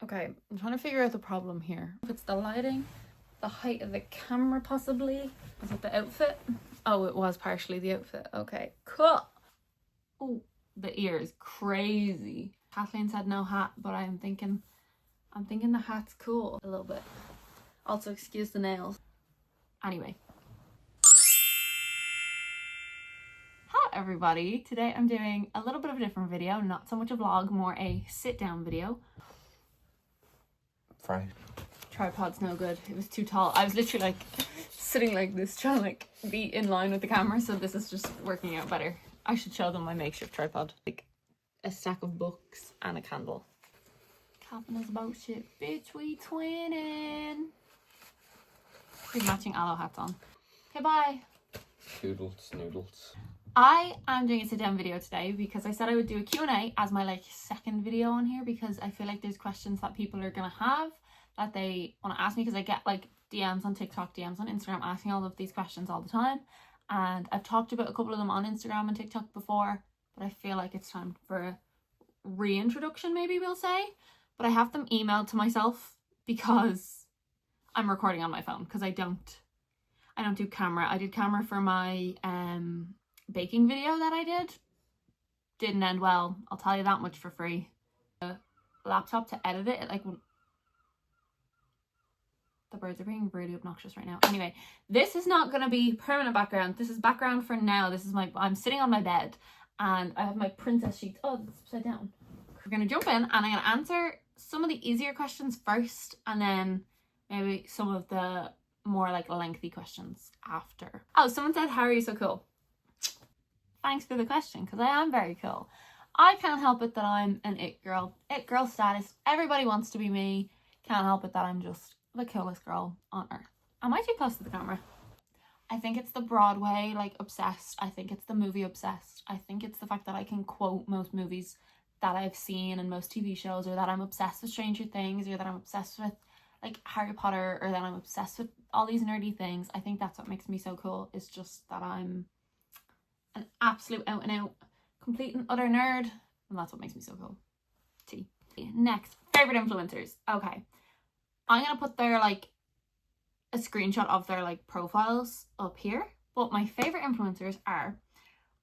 Okay, I'm trying to figure out the problem here. If it's the lighting, the height of the camera possibly. Was it the outfit? Oh, it was partially the outfit. Okay, cool. Oh, the ear is crazy. Kathleen said no hat, but I'm thinking the hat's cool a little bit. Also, excuse the nails. Anyway. Hi everybody. Today I'm doing a little bit of a different video, not so much a vlog, more a sit down video. Fine. Tripod's no good. It was too tall. I was literally like sitting like this trying to like be in line with the camera, so this is just working out better. I should show them my makeshift tripod. Like a stack of books and a candle. Calvin is about shit. Bitch, we twinning. We've matching aloe hats on. Okay, bye. Toodles, noodles. I am doing a sit down video today because I said I would do a Q&A as my like second video on here, because I feel like there's questions that people are gonna have that they want to ask me, because I get like DMs on TikTok, DMs on Instagram asking all of these questions all the time, and I've talked about a couple of them on Instagram and TikTok before, but I feel like it's time for a reintroduction, maybe we'll say. But I have them emailed to myself because I'm recording on my phone, because I don't do camera. I did camera for my baking video that I didn't end well, I'll tell you that much for free. The laptop to edit it like the birds are being really obnoxious right now. Anyway, this is not gonna be permanent background. This is background for now. This is I'm sitting on my bed and I have my princess sheets. Oh, it's upside down. We're gonna jump in and I'm gonna answer some of the easier questions first, and then maybe some of the more like lengthy questions after. Oh, someone said, "How are you so cool?" Thanks for the question, because I am very cool. I can't help it that I'm an it girl. It girl status. Everybody wants to be me. Can't help it that I'm just the coolest girl on earth. Am I too close to the camera? I think it's the Broadway, like, obsessed. I think it's the movie obsessed. I think it's the fact that I can quote most movies that I've seen and most TV shows, or that I'm obsessed with Stranger Things, or that I'm obsessed with like Harry Potter, or that I'm obsessed with all these nerdy things. I think that's what makes me so cool. It's just that I'm an absolute out and out complete and utter nerd, and that's what makes me so cool. T. Next, favorite influencers. Okay, I'm gonna put their like a screenshot of their like profiles up here, but my favorite influencers are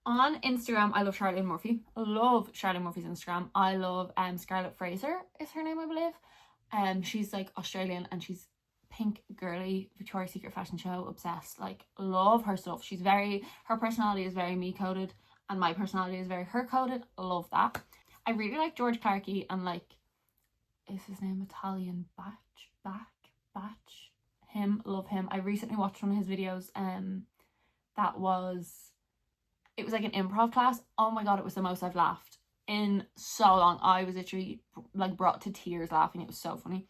on Instagram. I love Charlotte Murphy. I love Charlotte Murphy's Instagram. I love Scarlett Fraser is her name, I believe. She's like Australian and she's pink girly, Victoria's Secret fashion show obsessed. Like, love her stuff. Her personality is very me coded, and my personality is very her coded. Love that. I really like George Clarkey, and like, is his name Italian Batch? Him, love him. I recently watched one of his videos. It was like an improv class. Oh my god, it was the most I've laughed in so long. I was literally like brought to tears laughing. It was so funny.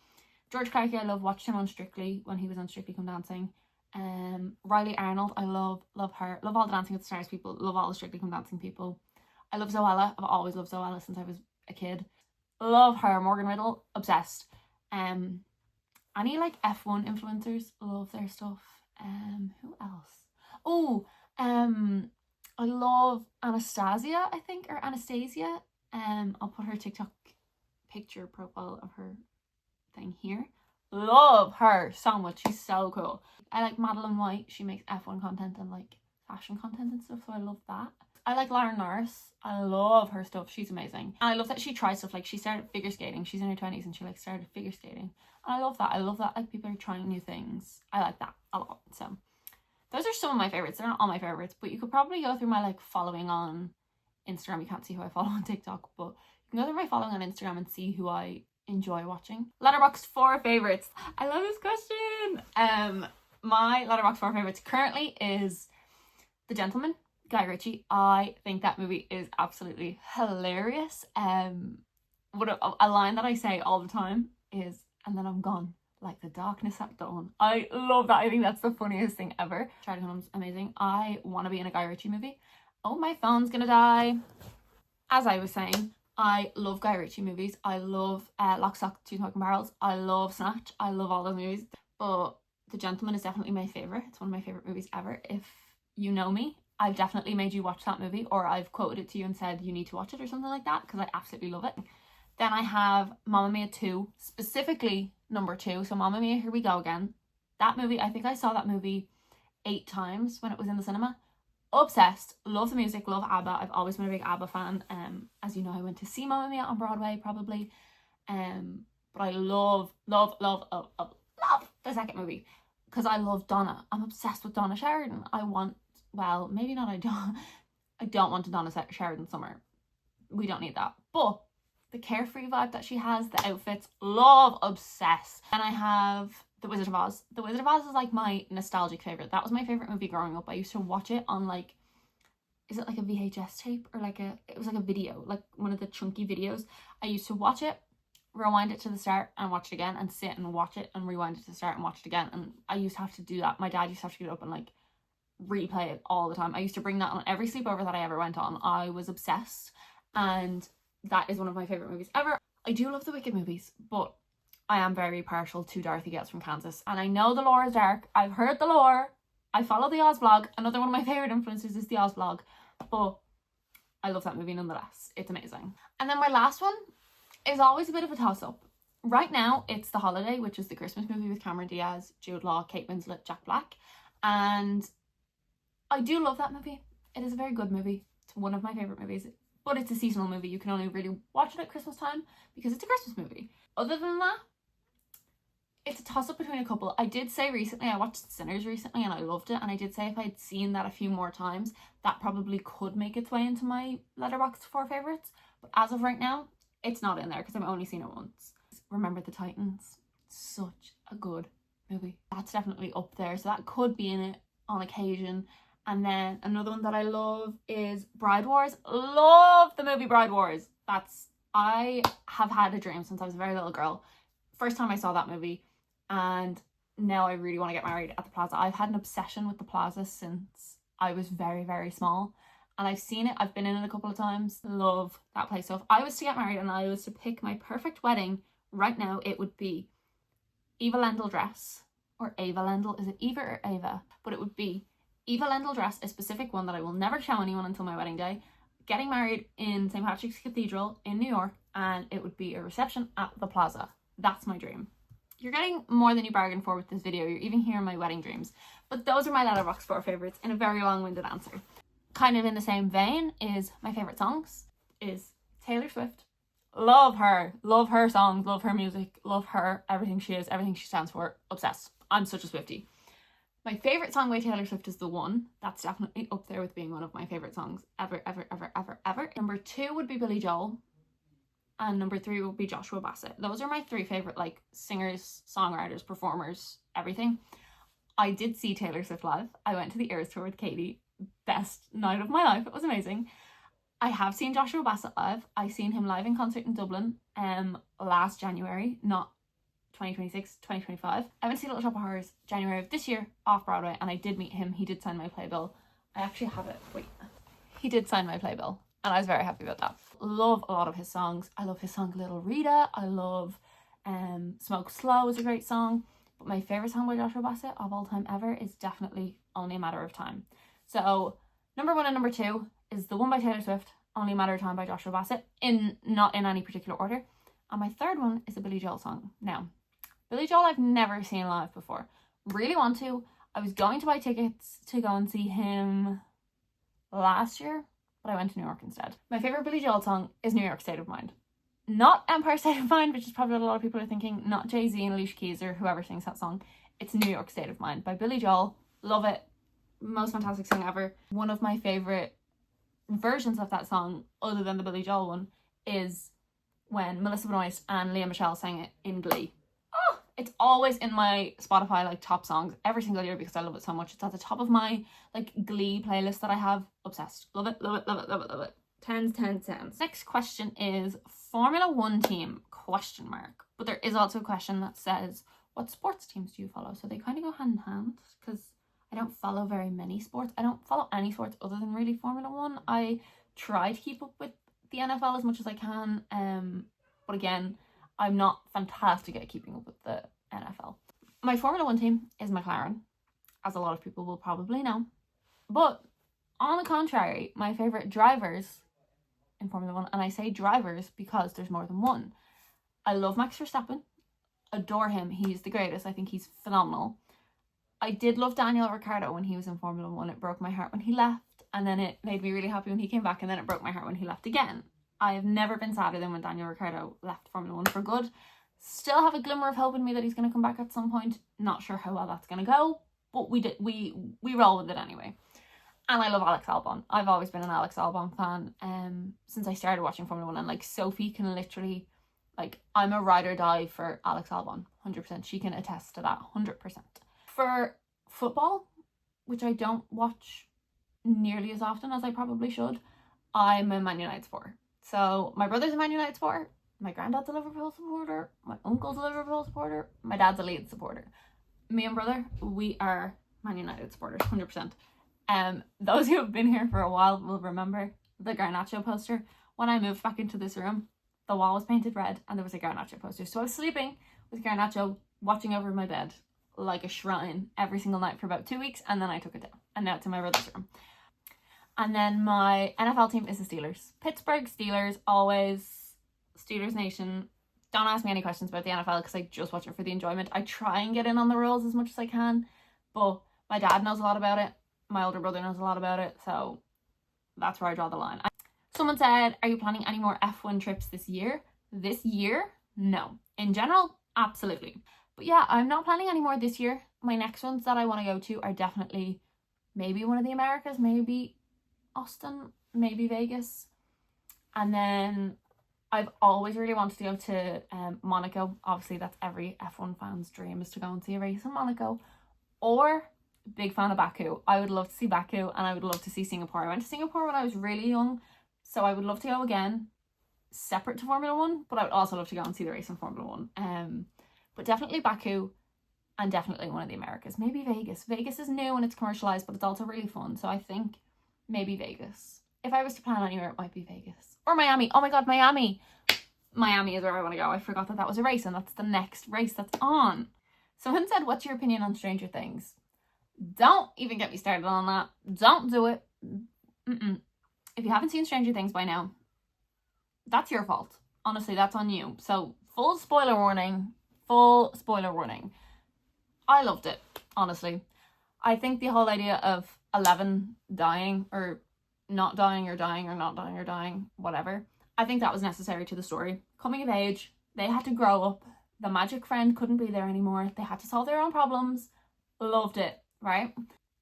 George Clarkey, I watched him on Strictly when he was on Strictly Come Dancing. Riley Arnold, I love her. Love all the Dancing with the Stars people. Love all the Strictly Come Dancing people. I love Zoella. I've always loved Zoella since I was a kid. Love her. Morgan Riddle, obsessed. Any like F1 influencers, love their stuff. Who else? Oh, I love Anastasia, I think, or Anastasia. I'll put her TikTok picture profile of her thing here. Love her so much. She's so cool. I like Madeline White. She makes F1 content and like fashion content and stuff, so I love that. I like Lauren Norris. I love her stuff. She's amazing. And I love that she tries stuff. Like, she started figure skating. She's in her 20s and she like started figure skating. And I love that. I love that like people are trying new things. I like that a lot. So those are some of my favorites. They're not all my favorites, but you could probably go through my like following on Instagram. You can't see who I follow on TikTok, but you can go through my following on Instagram and see who I enjoy watching. Letterboxd 4 favorites. I love this question. My Letterboxd 4 favorites currently is The Gentleman, Guy Ritchie. I think that movie is absolutely hilarious. What a line that I say all the time is, "And then I'm gone like the darkness at dawn." I love that. I think that's the funniest thing ever. Charlie Hunnam's amazing. I want to be in a Guy Ritchie movie. Oh, my phone's gonna die. As I was saying, I love Guy Ritchie movies. I love Lock, Stock, Two Smoking Barrels. I love Snatch. I love all those movies. But The Gentleman is definitely my favourite. It's one of my favourite movies ever. If you know me, I've definitely made you watch that movie, or I've quoted it to you and said you need to watch it or something like that, because I absolutely love it. Then I have Mamma Mia 2, specifically number 2. So Mamma Mia, Here We Go Again. That movie, I think I saw that movie 8 times when it was in the cinema. Obsessed. Love the music, love ABBA. I've always been a big ABBA fan. As you know, I went to see Mamma Mia on Broadway probably. But I love the second movie because I love Donna. I'm obsessed with Donna Sheridan. Maybe not. I don't want a Donna Sheridan summer. We don't need that. But the carefree vibe that she has, the outfits, love, obsessed. And I have The Wizard of Oz. The Wizard of Oz is like my nostalgic favorite. That was my favorite movie growing up. I used to watch it on like, is it like a VHS tape or it was like a video, like one of the chunky videos. I used to watch it, rewind it to the start and watch it again, and sit and watch it and rewind it to the start and watch it again. And I used to have to do that. My dad used to have to get up and like replay it all the time. I used to bring that on every sleepover that I ever went on. I was obsessed, and that is one of my favorite movies ever. I do love the Wicked movies, but I am very partial to Dorothy Gales from Kansas, and I know the lore is dark. I've heard the lore. I follow the Oz vlog. Another one of my favorite influencers is the Oz vlog, but I love that movie nonetheless. It's amazing. And then my last one is always a bit of a toss-up. Right now, it's The Holiday, which is the Christmas movie with Cameron Diaz, Jude Law, Kate Winslet, Jack Black, and I do love that movie. It is a very good movie. It's one of my favorite movies, but it's a seasonal movie. You can only really watch it at Christmas time because it's a Christmas movie. Other than that, it's a toss-up between a couple. I did say recently, I watched Sinners recently and I loved it, and I did say if I'd seen that a few more times, that probably could make its way into my Letterboxd 4 favourites, but as of right now, it's not in there because I've only seen it once. Remember the Titans. Such a good movie. That's definitely up there, so that could be in it on occasion. And then another one that I love is Bride Wars. Love the movie Bride Wars. I have had a dream since I was a very little girl. First time I saw that movie, and now I really want to get married at the Plaza. I've had an obsession with the Plaza since I was very, very small, and I've seen it. I've been in it a couple of times. Love that place. So if I was to get married and I was to pick my perfect wedding right now, it would be Eva Lendl dress, or Ava Lendl. Is it Eva or Ava? But it would be Eva Lendl dress, a specific one that I will never show anyone until my wedding day, getting married in St. Patrick's Cathedral in New York, and it would be a reception at the Plaza. That's my dream. You're getting more than you bargained for with this video. You're even hearing my wedding dreams. But those are my Letterboxd 4 favourites in a very long-winded answer. Kind of in the same vein is my favourite songs is Taylor Swift. Love her songs, love her music, love her, everything she is, everything she stands for. Obsessed. I'm such a Swiftie. My favourite song by Taylor Swift is The One. That's definitely up there with being one of my favourite songs ever. Number 2 would be Billy Joel. And number 3 would be Joshua Bassett. Those are my 3 favourite singers, songwriters, performers, everything. I did see Taylor Swift live. I went to the Eras tour with Katie. Best night of my life. It was amazing. I have seen Joshua Bassett live. I seen him live in concert in Dublin last January, not 2026, 2025. I went to see Little Shop of Horrors January of this year off Broadway, and I did meet him. He did sign my playbill. I actually have it. Wait. He did sign my playbill, and I was very happy about that. Love a lot of his songs. I love his song Little Rita. I love Smoke Slow is a great song. But my favourite song by Joshua Bassett of all time ever is definitely Only a Matter of Time. So number 1 and number 2 is The One by Taylor Swift, Only a Matter of Time by Joshua Bassett, not in any particular order. And my third one is a Billy Joel song. Now, Billy Joel I've never seen live before. Really want to. I was going to buy tickets to go and see him last year, but I went to New York instead. My favourite Billy Joel song is New York State of Mind. Not Empire State of Mind, which is probably what a lot of people are thinking. Not Jay-Z and Alicia Keys or whoever sings that song. It's New York State of Mind by Billy Joel. Love it. Most fantastic song ever. One of my favourite versions of that song, other than the Billy Joel one, is when Melissa Benoist and Lea Michele sang it in Glee. Oh, it's always in my Spotify top songs every single year because I love it so much. It's at the top of my Glee playlist that I have. Obsessed. Love it, love it, love it, love it, love it. 10s, 10s, 10s. Next question is Formula One team, ? But there is also a question that says, what sports teams do you follow? So they kind of go hand in hand because I don't follow very many sports. I don't follow any sports other than really Formula One. I try to keep up with the NFL as much as I can. But again, I'm not fantastic at keeping up with the NFL. My Formula One team is McLaren, as a lot of people will probably know. But on the contrary, my favourite drivers in Formula 1. And I say drivers because there's more than one. I love Max Verstappen. Adore him. He's the greatest. I think he's phenomenal. I did love Daniel Ricciardo when he was in Formula 1. It broke my heart when he left. And then it made me really happy when he came back. And then it broke my heart when he left again. I have never been sadder than when Daniel Ricciardo left Formula 1 for good. Still have a glimmer of hope in me that he's going to come back at some point. Not sure how well that's going to go. But we roll with it anyway. And I love Alex Albon. I've always been an Alex Albon fan since I started watching Formula 1. And like Sophie can literally, like, I'm a ride or die for Alex Albon. 100%. She can attest to that. 100%. For football, which I don't watch nearly as often as I probably should, I'm a Man United supporter. So my brother's a Man United supporter. My granddad's a Liverpool supporter. My uncle's a Liverpool supporter. My dad's a Leeds supporter. Me and brother, we are Man United supporters. 100%. Those who have been here for a while will remember the Garnacho poster. When I moved back into this room, the wall was painted red and there was a Garnacho poster. So I was sleeping with Garnacho watching over my bed like a shrine every single night for about 2 weeks, and then I took it down. And now it's in my brother's room. And then my NFL team is the Steelers. Pittsburgh Steelers, always. Steelers Nation. Don't ask me any questions about the NFL because I just watch it for the enjoyment. I try and get in on the rules as much as I can, but my dad knows a lot about it. My older brother knows a lot about it, so that's where I draw the line. Someone said, are you planning any more F1 trips this year? This year? No. In general, absolutely. But yeah, I'm not planning any more this year. My next ones that I want to go to are definitely maybe one of the Americas, maybe Austin, maybe Vegas. And then I've always really wanted to go to Monaco. Obviously, that's every F1 fan's dream, is to go and see a race in Monaco. Or, big fan of Baku. I would love to see Baku, and I would love to see Singapore. I went to Singapore when I was really young, so I would love to go again, separate to Formula 1, but I would also love to go and see the race in Formula 1. But definitely Baku, and definitely one of the Americas. Maybe Vegas. Vegas is new and it's commercialized, but it's also really fun, so I think maybe Vegas. If I was to plan anywhere, it might be Vegas. Or Miami. Oh my god, Miami! Miami is where I want to go. I forgot that was a race, and that's the next race that's on. Someone said, what's your opinion on Stranger Things? Don't even get me started on that. Don't do it. If you haven't seen Stranger Things by now, that's your fault. Honestly, that's on you. So, full spoiler warning. Full spoiler warning. I loved it, honestly. I think the whole idea of Eleven dying, or not dying, or dying, or not dying, or dying, whatever, I think that was necessary to the story. Coming of age, they had to grow up. The magic friend couldn't be there anymore. They had to solve their own problems. Loved it, right?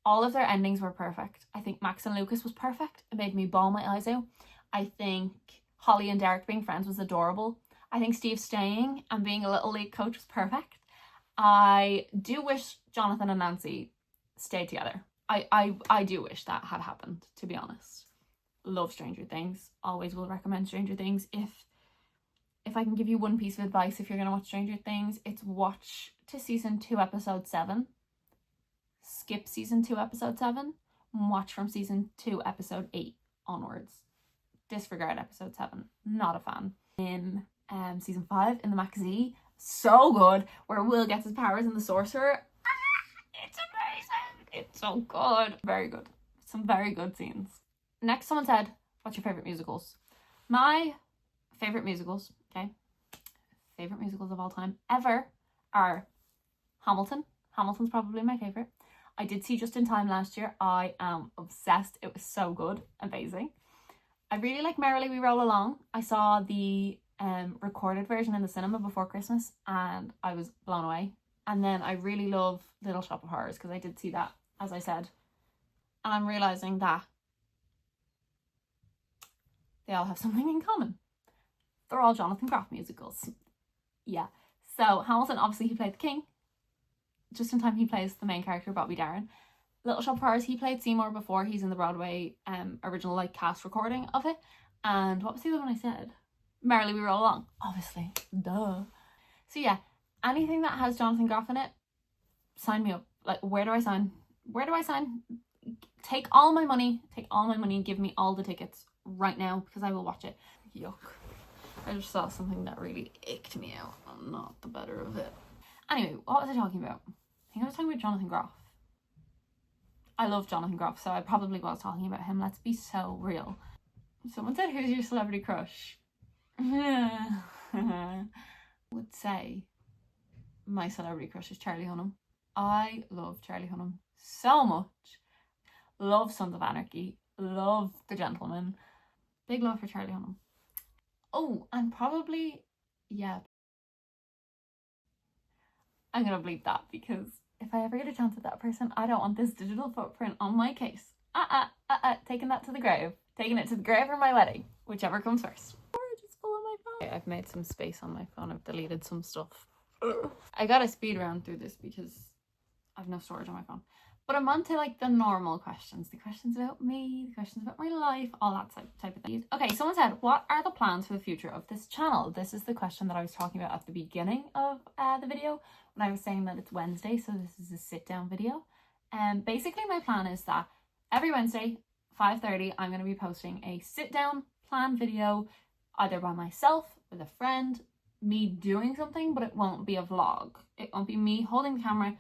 All of their endings were perfect. I think Max and Lucas was perfect. It made me bawl my eyes out. I think Holly and Derek being friends was adorable. I think Steve staying and being a little league coach was perfect. I do wish Jonathan and Nancy stayed together. I do wish that had happened, to be honest. Love Stranger Things. Always will recommend Stranger Things. If I can give you one piece of advice if you're going to watch Stranger Things, it's watch to season 2 episode 7. Skip season 2 episode 7. And watch from season 2 episode 8 onwards. Disregard episode 7. Not a fan. In season 5, in the Max Z, so good, where Will gets his powers in the sorcerer. It's amazing. It's so good. Very good. Some very good scenes. Next, someone said, what's your favourite musicals? My favourite musicals, okay, favourite musicals of all time ever are Hamilton. Hamilton's probably my favourite. I did see Just in Time last year. I am obsessed. It was so good. Amazing. I really like Merrily We Roll Along. I saw the recorded version in the cinema before Christmas and I was blown away. And then I really love Little Shop of Horrors because I did see that, as I said. And I'm realising that they all have something in common. They're all Jonathan Groff musicals. Yeah. So Hamilton, obviously he played the king. Just in Time he plays the main character, Bobby Darin. Little Shop of Horrors, he played Seymour before. He's in the Broadway original like cast recording of it. And what was the other one I said? Merrily We Roll Along. Obviously. Duh. So yeah, anything that has Jonathan Groff in it, sign me up. Like, where do I sign? Where do I sign? Take all my money and give me all the tickets right now because I will watch it. Yuck. I just saw something that really icked me out. I'm not the better of it. Anyway, what was I talking about? I think I was talking about Jonathan Groff. I love Jonathan Groff, so I probably was talking about him. Let's be so real. Someone said, who's your celebrity crush? Would say my celebrity crush is Charlie Hunnam. I love Charlie Hunnam so much. Love Sons of Anarchy. Love The Gentleman. Big love for Charlie Hunnam. Oh, and probably, yeah. I'm gonna bleep that because if I ever get a chance with that person, I don't want this digital footprint on my case. Taking that to the grave. Taking it to the grave or my wedding. Whichever comes first. Storage is full on my phone. Okay, I've made some space on my phone. I've deleted some stuff. I gotta speed around through this because I've no storage on my phone. But I'm on to like the normal questions. The questions about me, the questions about my life, all that type of thing. Okay, someone said, what are the plans for the future of this channel? This is the question that I was talking about at the beginning of the video when I was saying that it's Wednesday, so this is a sit down video. And basically my plan is that every Wednesday, 5:30, I'm going to be posting a sit down plan video, either by myself, with a friend, me doing something, but it won't be a vlog. It won't be me holding the camera,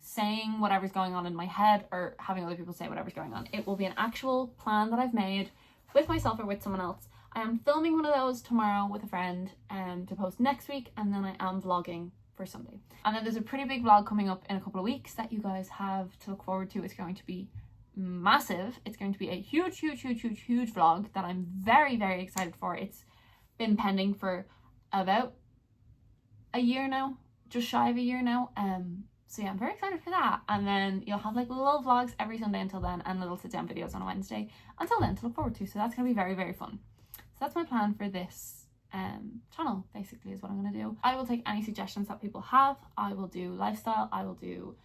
saying whatever's going on in my head or having other people say whatever's going on. It will be an actual plan that I've made with myself or with someone else. I am filming one of those tomorrow with a friend to post next week, and then I am vlogging for Sunday. And then there's a pretty big vlog coming up in a couple of weeks that you guys have to look forward to. It's going to be massive. It's going to be a huge vlog that I'm very, very excited for. It's been pending for about a year now, just shy of a year now. So yeah, I'm very excited for that. And then you'll have like little vlogs every Sunday until then, and little sit down videos on a Wednesday until then to look forward to. So that's gonna be very, very fun. So that's my plan for this channel, basically, is what I'm gonna do. I will take any suggestions that people have. I will do lifestyle, I will do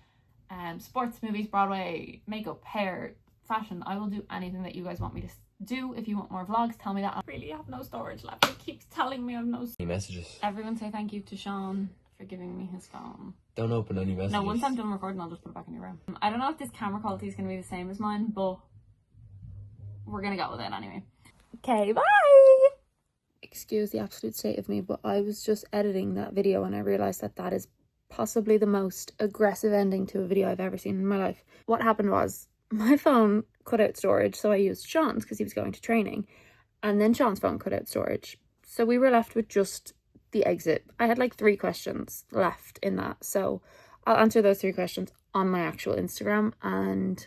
sports, movies, Broadway, makeup, hair, fashion. I will do anything that you guys want me to do. If you want more vlogs, tell me that. I really have no storage left. It keeps telling me I've no messages. Everyone say thank you to Sean for giving me his phone. Don't open any messages. No, once I'm done recording, I'll just put it back in your room. I don't know if this camera quality is going to be the same as mine, but we're going to go with it anyway. Okay, bye! Excuse the absolute state of me, but I was just editing that video and I realised that that is possibly the most aggressive ending to a video I've ever seen in my life. What happened was, my phone cut out storage, so I used Sean's because he was going to training. And then Sean's phone cut out storage. So we were left with just the exit. I had like 3 questions left in that, so I'll answer those 3 questions on my actual Instagram, and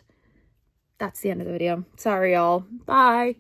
that's the end of the video. Sorry y'all, bye.